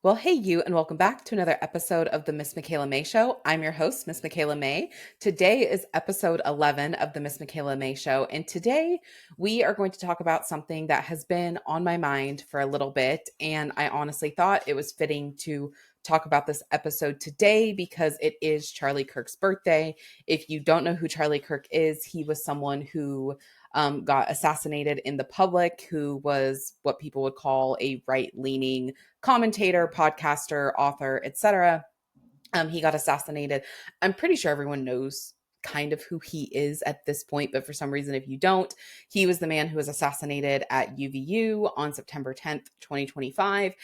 Well, hey, you, and welcome back to another episode of the Miss Michaela Mae Show. I'm your host, Miss Michaela Mae. Today is episode 11 of the Miss Michaela Mae Show. And today we are going to talk about something that has been on my mind for a little bit. And I honestly thought it was fitting to talk about this episode today because it is Charlie Kirk's birthday. If you don't know who Charlie Kirk is, he was someone who got assassinated in the public, who was what people would call a right-leaning commentator, podcaster, author, etc. He got assassinated. I'm pretty sure everyone knows kind of who he is at this point, but for some reason, if you don't, he was the man who was assassinated at UVU on September 10th, 2025.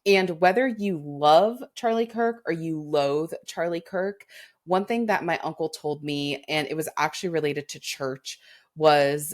And whether you love Charlie Kirk or you loathe Charlie Kirk, one thing that my uncle told me, and it was actually related to church, was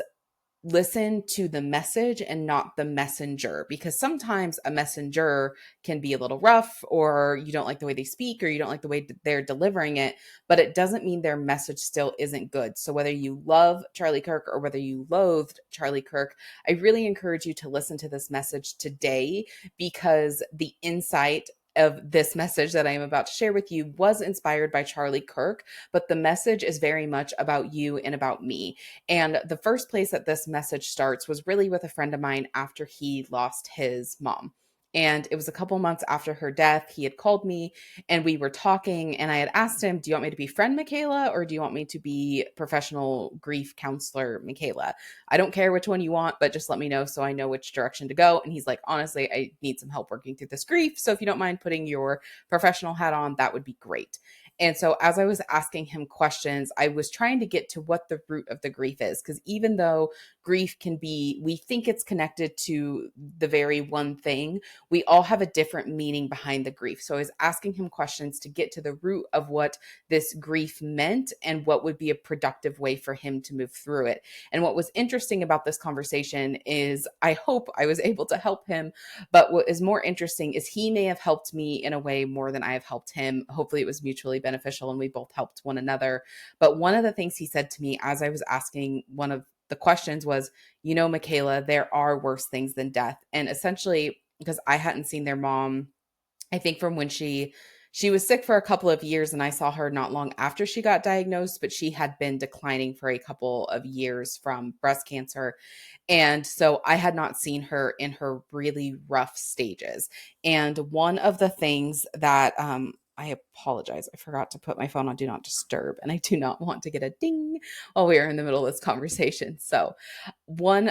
listen to the message and not the messenger, because sometimes a messenger can be a little rough, or you don't like the way they speak, or you don't like the way they're delivering it, but it doesn't mean their message still isn't good. So whether you love Charlie Kirk or whether you loathed Charlie Kirk, I really encourage you to listen to this message today, because the insight of this message that I am about to share with you was inspired by Charlie Kirk, but the message is very much about you and about me. And the first place that this message starts was really with a friend of mine after he lost his mom. And it was a couple months after her death. He had called me and we were talking, and I had asked him, do you want me to be friend Michaela or do you want me to be professional grief counselor Michaela? I don't care which one you want, but just let me know so I know which direction to go. And he's like, honestly, I need some help working through this grief. So if you don't mind putting your professional hat on, that would be great. And so as I was asking him questions, I was trying to get to what the root of the grief is. Because even though grief can be, we think it's connected to the very one thing, we all have a different meaning behind the grief. So I was asking him questions to get to the root of what this grief meant and what would be a productive way for him to move through it. And what was interesting about this conversation is I hope I was able to help him. But what is more interesting is he may have helped me in a way more than I have helped him. Hopefully it was mutually beneficial and we both helped one another. But one of the things he said to me as I was asking one of the questions was, Michaela, there are worse things than death. And essentially, because I hadn't seen their mom, I think from when she was sick for a couple of years, and I saw her not long after she got diagnosed, but she had been declining for a couple of years from breast cancer. And so I had not seen her in her really rough stages. And one of the things that I apologize. I forgot to put my phone on do not disturb, and I do not want to get a ding while we are in the middle of this conversation. So, one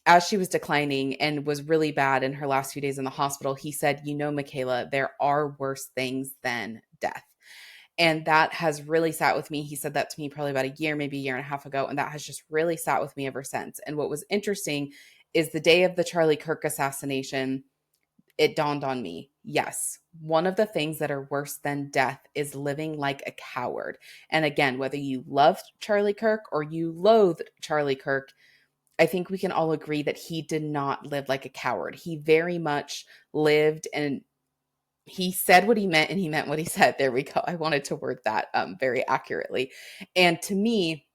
as she was declining and was really bad in her last few days in the hospital, he said, Michaela, there are worse things than death. And that has really sat with me. He said that to me probably about a year, maybe a year and a half ago. And that has just really sat with me ever since. And what was interesting is the day of the Charlie Kirk assassination, it dawned on me. Yes, one of the things that are worse than death is living like a coward. And again, whether you loved Charlie Kirk or you loathed Charlie Kirk, I think we can all agree that he did not live like a coward. He very much lived, and he said what he meant and he meant what he said. There we go. I wanted to word that very accurately. And to me,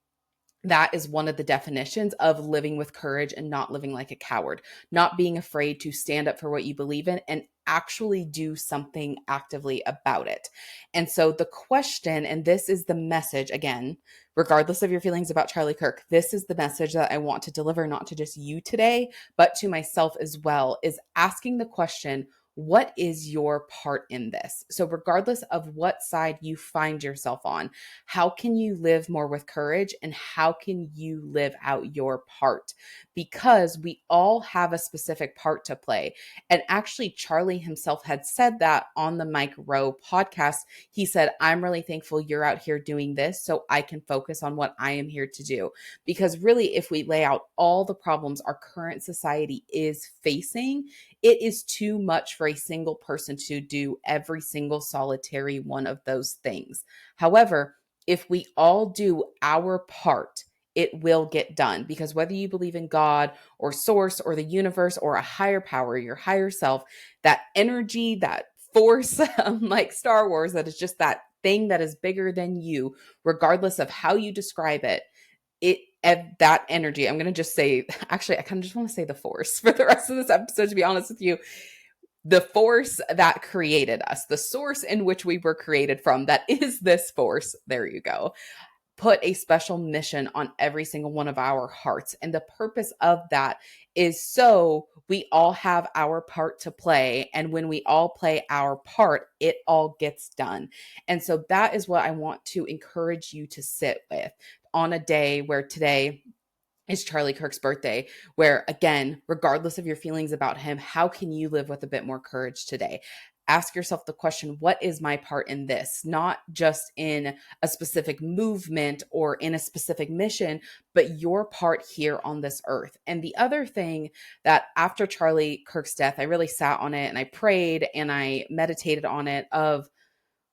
that is one of the definitions of living with courage and not living like a coward, not being afraid to stand up for what you believe in and actually do something actively about it. And so the question, and this is the message again, regardless of your feelings about Charlie Kirk, this is the message that I want to deliver, not to just you today, but to myself as well, is asking the question, what is your part in this? So regardless of what side you find yourself on, how can you live more with courage and how can you live out your part? Because we all have a specific part to play. And actually, Charlie himself had said that on the Mike Rowe podcast. He said, I'm really thankful you're out here doing this so I can focus on what I am here to do. Because really, if we lay out all the problems our current society is facing, it is too much for a single person to do every single solitary one of those things. However, if we all do our part, it will get done, because whether you believe in God or source or the universe or a higher power, your higher self, that energy, that force, like Star Wars, that is just that thing that is bigger than you, regardless of how you describe it, that energy, I'm going to just say, actually, I kind of just want to say the force for the rest of this episode, to be honest with you. the force that created us, the source in which we were created from, that is this force. There you go, put a special mission on every single one of our hearts. And the purpose of that is so we all have our part to play. And when we all play our part, it all gets done. And so that is what I want to encourage you to sit with on a day where today is Charlie Kirk's birthday, where again, regardless of your feelings about him, how can you live with a bit more courage today? Ask yourself the question, what is my part in this? Not just in a specific movement or in a specific mission, but your part here on this earth. And the other thing that after Charlie Kirk's death, I really sat on it and I prayed and I meditated on it of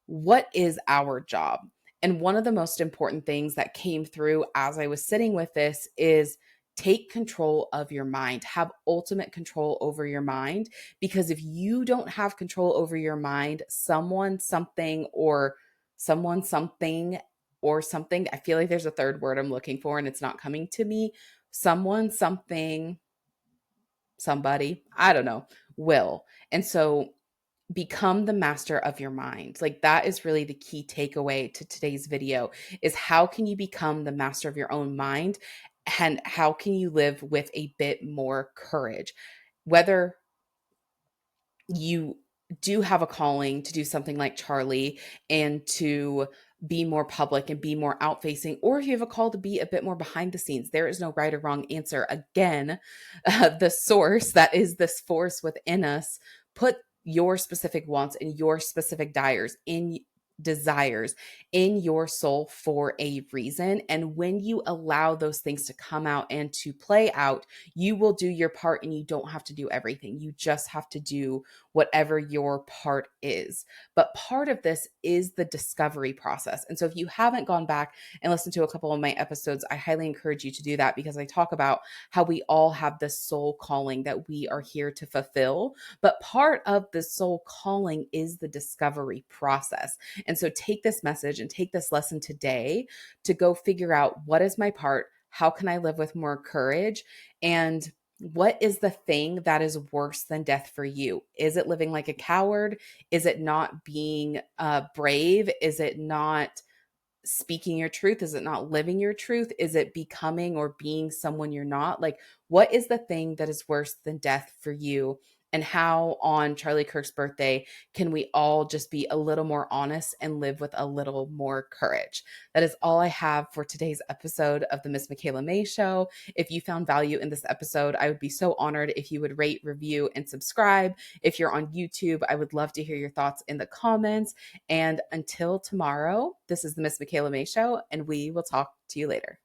what is our job? And one of the most important things that came through as I was sitting with this is take control of your mind, have ultimate control over your mind. Because if you don't have control over your mind, someone, something, or something, I feel like there's a third word I'm looking for and it's not coming to me. Someone, something, somebody, I don't know, will. And so become the master of your mind. Like that is really the key takeaway to today's video is how can you become the master of your own mind and how can you live with a bit more courage? Whether you do have a calling to do something like Charlie and to be more public and be more out facing, or if you have a call to be a bit more behind the scenes, there is no right or wrong answer. Again, the source that is this force within us put your specific wants and your specific desires in your soul for a reason. And when you allow those things to come out and to play out, you will do your part and you don't have to do everything. You just have to do whatever your part is. But part of this is the discovery process. And so if you haven't gone back and listened to a couple of my episodes, I highly encourage you to do that because I talk about how we all have this soul calling that we are here to fulfill. But part of the soul calling is the discovery process. And so take this message and take this lesson today to go figure out what is my part? How can I live with more courage? And what is the thing that is worse than death for you? Is it living like a coward? Is it not being brave? Is it not speaking your truth? Is it not living your truth? Is it becoming or being someone you're not? Like, what is the thing that is worse than death for you? And how on Charlie Kirk's birthday can we all just be a little more honest and live with a little more courage? That is all I have for today's episode of the Miss Michaela Mae Show. If you found value in this episode, I would be so honored if you would rate, review, and subscribe. If you're on YouTube, I would love to hear your thoughts in the comments. And until tomorrow, this is the Miss Michaela Mae Show, and we will talk to you later.